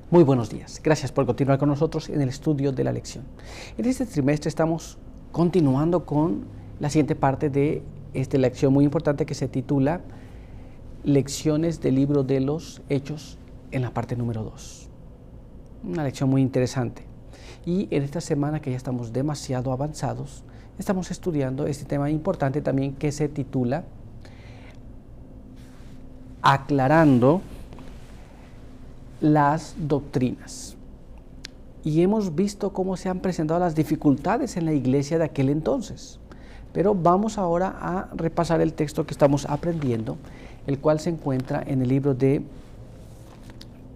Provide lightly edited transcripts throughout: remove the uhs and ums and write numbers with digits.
Muy buenos días. Gracias por continuar con nosotros en el estudio de la lección. En este trimestre estamos continuando con la siguiente parte de esta lección muy importante que se titula Lecciones del libro de los Hechos en la parte número 2. Una lección muy interesante. Y en esta semana que ya estamos demasiado avanzados, estamos estudiando este tema importante también que se titula Aclarando las doctrinas. Y hemos visto cómo se han presentado las dificultades en la iglesia de aquel entonces. Pero vamos ahora a repasar el texto que estamos aprendiendo, el cual se encuentra en el libro de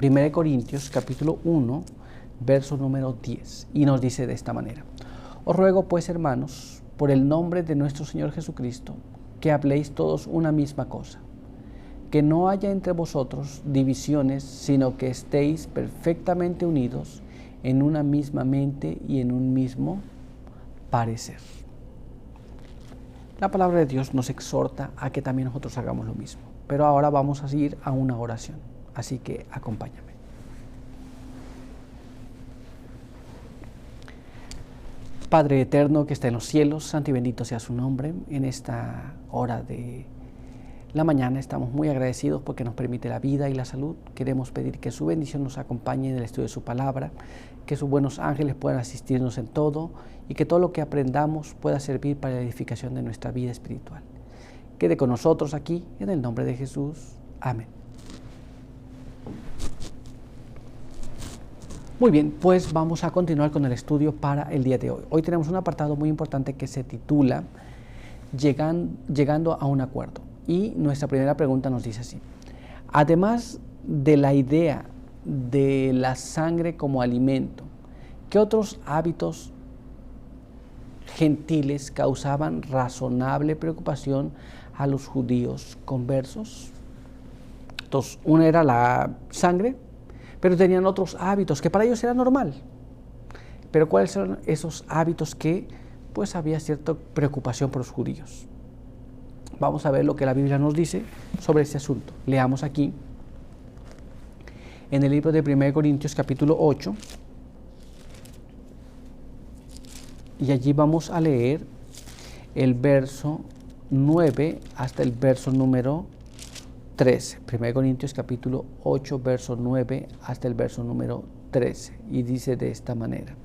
1 Corintios, capítulo 1, verso número 10. Y nos dice de esta manera: Os ruego pues, hermanos, por el nombre de nuestro Señor Jesucristo, que habléis todos una misma cosa, que no haya entre vosotros divisiones, sino que estéis perfectamente unidos en una misma mente y en un mismo parecer. La palabra de Dios nos exhorta a que también nosotros hagamos lo mismo. Pero ahora vamos a ir a una oración, así que acompáñame. Padre eterno que está en los cielos, santo y bendito sea su nombre. En esta hora de la mañana estamos muy agradecidos porque nos permite la vida y la salud. Queremos pedir que su bendición nos acompañe en el estudio de su palabra, que sus buenos ángeles puedan asistirnos en todo y que todo lo que aprendamos pueda servir para la edificación de nuestra vida espiritual. Quede con nosotros aquí en el nombre de Jesús. Amén. Muy bien, pues vamos a continuar con el estudio para el día de hoy. Hoy tenemos un apartado muy importante que se titula Llegando a un acuerdo. Y nuestra primera pregunta nos dice así: además de la idea de la sangre como alimento, ¿qué otros hábitos gentiles causaban razonable preocupación a los judíos conversos? Entonces, una era la sangre, pero tenían otros hábitos que para ellos era normal. Pero ¿cuáles son esos hábitos que pues había cierta preocupación por los judíos? Vamos a ver lo que la Biblia nos dice sobre este asunto. Leamos aquí en el libro de 1 Corintios capítulo 8 y allí vamos a leer el verso 9 hasta el verso número 13. 1 Corintios capítulo 8, verso 9 hasta el verso número 13, y dice de esta manera: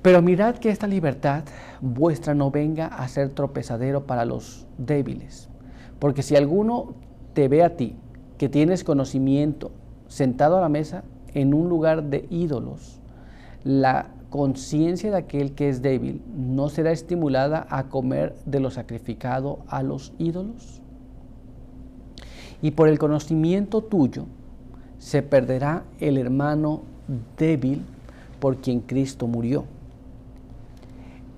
Pero mirad que esta libertad vuestra no venga a ser tropezadero para los débiles, porque si alguno te ve a ti, que tienes conocimiento, sentado a la mesa en un lugar de ídolos, la conciencia de aquel que es débil no será estimulada a comer de lo sacrificado a los ídolos. Y por el conocimiento tuyo se perderá el hermano débil por quien Cristo murió.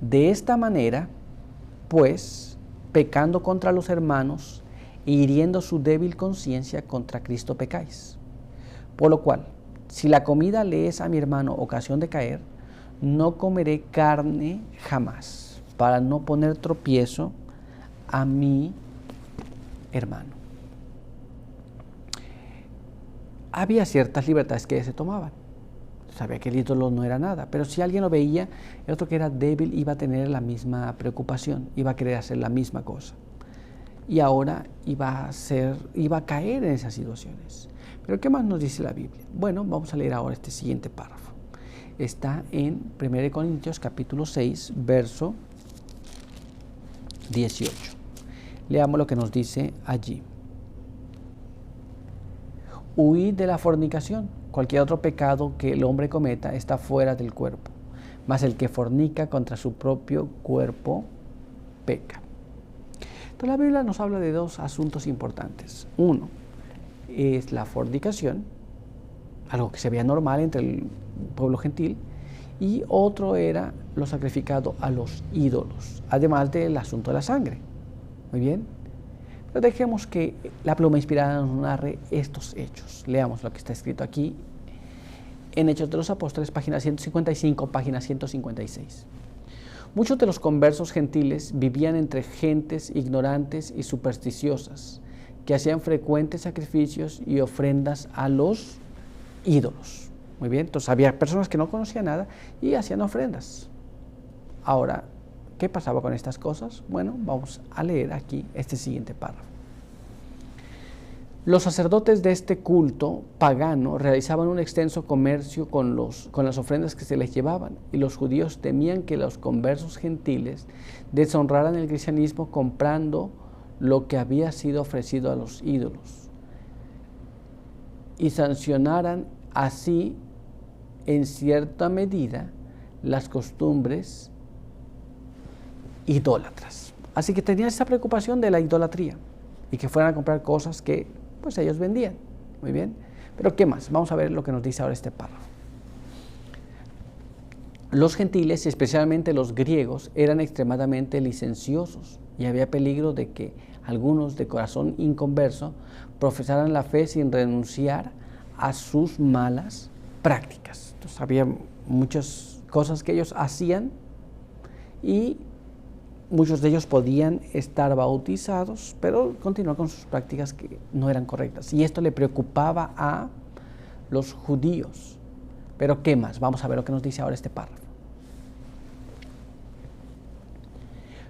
De esta manera, pues, pecando contra los hermanos e hiriendo su débil conciencia, contra Cristo pecáis. Por lo cual, si la comida le es a mi hermano ocasión de caer, no comeré carne jamás, para no poner tropiezo a mi hermano. Había ciertas libertades que se tomaban. Sabía que el ídolo no era nada, pero si alguien lo veía, el otro que era débil iba a tener la misma preocupación, iba a querer hacer la misma cosa. Y ahora iba a caer en esas situaciones. Pero ¿qué más nos dice la Biblia? Bueno, vamos a leer ahora este siguiente párrafo. Está en 1 Corintios capítulo 6, verso 18. Leamos lo que nos dice allí. Huid de la fornicación. Cualquier otro pecado que el hombre cometa está fuera del cuerpo, mas el que fornica contra su propio cuerpo peca. Entonces la Biblia nos habla de dos asuntos importantes. Uno es la fornicación, algo que se veía normal entre el pueblo gentil, y otro era lo sacrificado a los ídolos, además del asunto de la sangre. Muy bien. Pero dejemos que la pluma inspirada nos narre estos hechos. Leamos lo que está escrito aquí en Hechos de los Apóstoles, página 155, página 156. Muchos de los conversos gentiles vivían entre gentes ignorantes y supersticiosas, que hacían frecuentes sacrificios y ofrendas a los ídolos. Muy bien, entonces había personas que no conocían nada y hacían ofrendas. Ahora, ¿qué pasaba con estas cosas? Bueno, vamos a leer aquí este siguiente párrafo. Los sacerdotes de este culto pagano realizaban un extenso comercio con las ofrendas que se les llevaban, y los judíos temían que los conversos gentiles deshonraran el cristianismo comprando lo que había sido ofrecido a los ídolos y sancionaran así en cierta medida las costumbres idólatras. Así que tenían esa preocupación de la idolatría y que fueran a comprar cosas que pues ellos vendían. Muy bien, pero ¿qué más? Vamos a ver lo que nos dice ahora este párrafo. Los gentiles, especialmente los griegos, eran extremadamente licenciosos y había peligro de que algunos de corazón inconverso profesaran la fe sin renunciar a sus malas prácticas. Entonces había muchas cosas que ellos hacían y muchos de ellos podían estar bautizados, pero continuar con sus prácticas que no eran correctas. Y esto le preocupaba a los judíos. Pero ¿qué más? Vamos a ver lo que nos dice ahora este párrafo.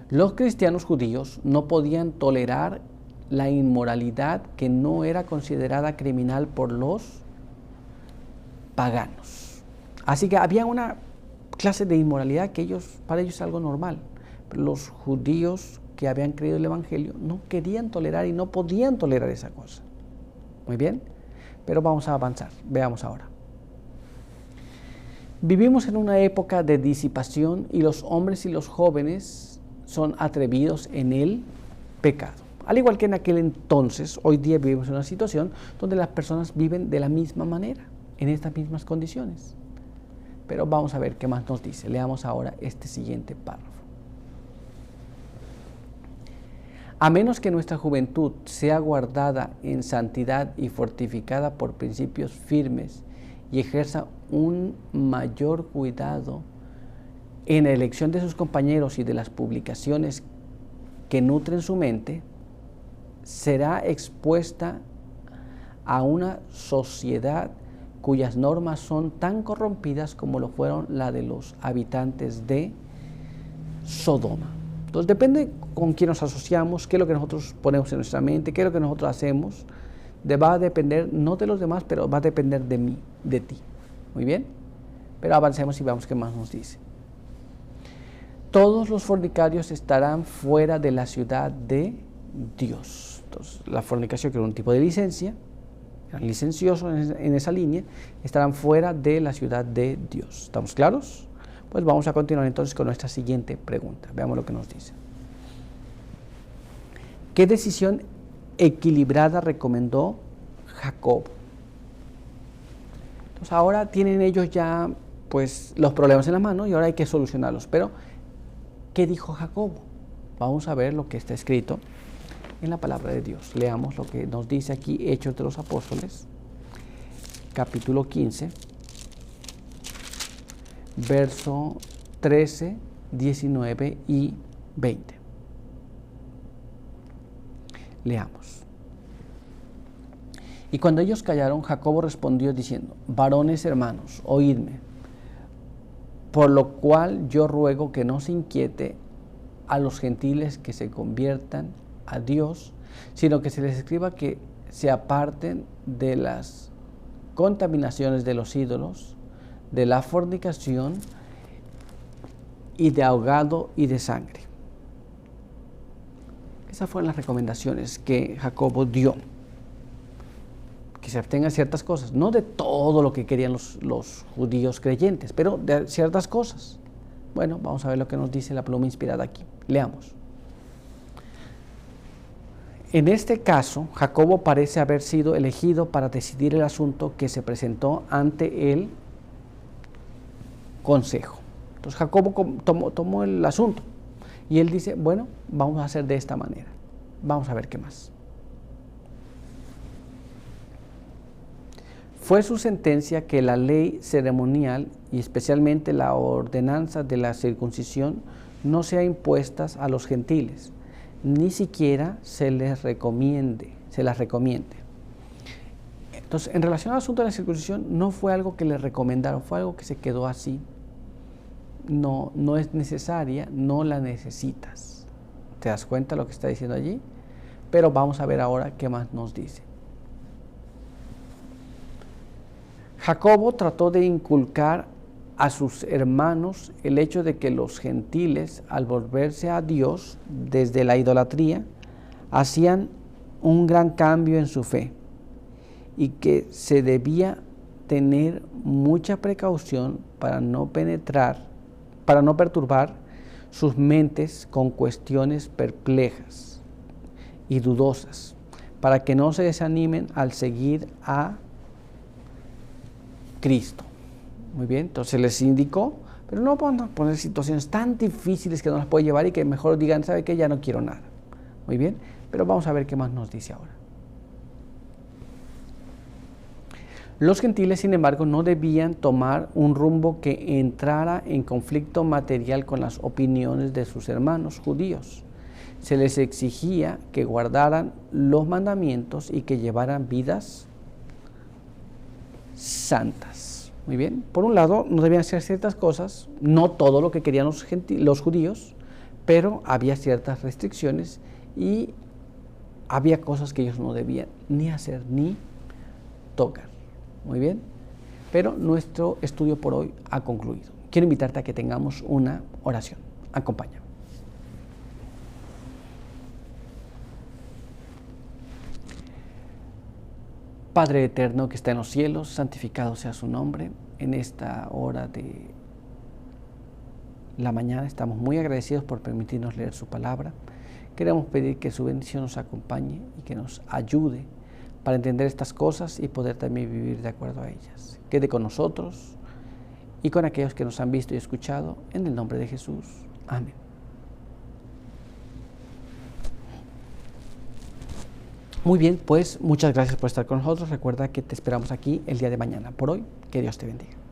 Los cristianos judíos no podían tolerar la inmoralidad que no era considerada criminal por los paganos. Así que había una clase de inmoralidad que para ellos es algo normal. Pero los judíos que habían creído el Evangelio no querían tolerar y no podían tolerar esa cosa. Muy bien, pero vamos a avanzar. Veamos ahora. Vivimos en una época de disipación y los hombres y los jóvenes son atrevidos en el pecado. Al igual que en aquel entonces, hoy día vivimos en una situación donde las personas viven de la misma manera, en estas mismas condiciones. Pero vamos a ver qué más nos dice. Leamos ahora este siguiente párrafo. A menos que nuestra juventud sea guardada en santidad y fortificada por principios firmes y ejerza un mayor cuidado en la elección de sus compañeros y de las publicaciones que nutren su mente, será expuesta a una sociedad cuyas normas son tan corrompidas como lo fueron la de los habitantes de Sodoma. Entonces depende con quién nos asociamos, qué es lo que nosotros ponemos en nuestra mente, qué es lo que nosotros hacemos, va a depender no de los demás, pero va a depender de mí, de ti. Muy bien, pero avancemos y veamos qué más nos dice. Todos los fornicarios estarán fuera de la ciudad de Dios. Entonces la fornicación, que era un tipo de licencia, eran licenciosos en esa línea, estarán fuera de la ciudad de Dios. ¿Estamos claros? Pues vamos a continuar entonces con nuestra siguiente pregunta. Veamos lo que nos dice. ¿Qué decisión equilibrada recomendó Jacob? Entonces ahora tienen ellos ya pues los problemas en la mano y ahora hay que solucionarlos. Pero ¿qué dijo Jacob? Vamos a ver lo que está escrito en la palabra de Dios. Leamos lo que nos dice aquí Hechos de los Apóstoles, capítulo 15. Verso 13, 19 y 20. Leamos. Y cuando ellos callaron, Jacobo respondió diciendo: varones hermanos, oídme, por lo cual yo ruego que no se inquiete a los gentiles que se conviertan a Dios, sino que se les escriba que se aparten de las contaminaciones de los ídolos, de la fornicación y de ahogado y de sangre. Esas fueron las recomendaciones que Jacobo dio. Que se abstengan ciertas cosas, no de todo lo que querían los judíos creyentes, pero de ciertas cosas. Bueno, vamos a ver lo que nos dice la pluma inspirada aquí. Leamos. En este caso, Jacobo parece haber sido elegido para decidir el asunto que se presentó ante el consejo. Entonces Jacobo tomó el asunto y él dice, bueno, vamos a hacer de esta manera. Vamos a ver qué más. Fue su sentencia que la ley ceremonial y especialmente la ordenanza de la circuncisión no sea impuestas a los gentiles, ni siquiera se las recomiende. Entonces, en relación al asunto de la circuncisión, no fue algo que le recomendaron, fue algo que se quedó así. No, no es necesaria, no la necesitas. ¿Te das cuenta lo que está diciendo allí? Pero vamos a ver ahora qué más nos dice. Jacobo trató de inculcar a sus hermanos el hecho de que los gentiles, al volverse a Dios desde la idolatría, hacían un gran cambio en su fe y que se debía tener mucha precaución para no perturbar sus mentes con cuestiones perplejas y dudosas, para que no se desanimen al seguir a Cristo. Muy bien, entonces les indicó, pero no van a poner situaciones tan difíciles que no las puede llevar y que mejor digan, ¿sabe qué? Ya no quiero nada. Muy bien, pero vamos a ver qué más nos dice ahora. Los gentiles, sin embargo, no debían tomar un rumbo que entrara en conflicto material con las opiniones de sus hermanos judíos. Se les exigía que guardaran los mandamientos y que llevaran vidas santas. Muy bien, por un lado, no debían hacer ciertas cosas, no todo lo que querían los judíos, pero había ciertas restricciones y había cosas que ellos no debían ni hacer ni tocar. Muy bien, pero nuestro estudio por hoy ha concluido. Quiero invitarte a que tengamos una oración. Acompáñame. Padre eterno que está en los cielos, santificado sea su nombre. En esta hora de la mañana estamos muy agradecidos por permitirnos leer su palabra. Queremos pedir que su bendición nos acompañe y que nos ayude para entender estas cosas y poder también vivir de acuerdo a ellas. Quede con nosotros y con aquellos que nos han visto y escuchado, en el nombre de Jesús. Amén. Muy bien, pues muchas gracias por estar con nosotros. Recuerda que te esperamos aquí el día de mañana. Por hoy, que Dios te bendiga.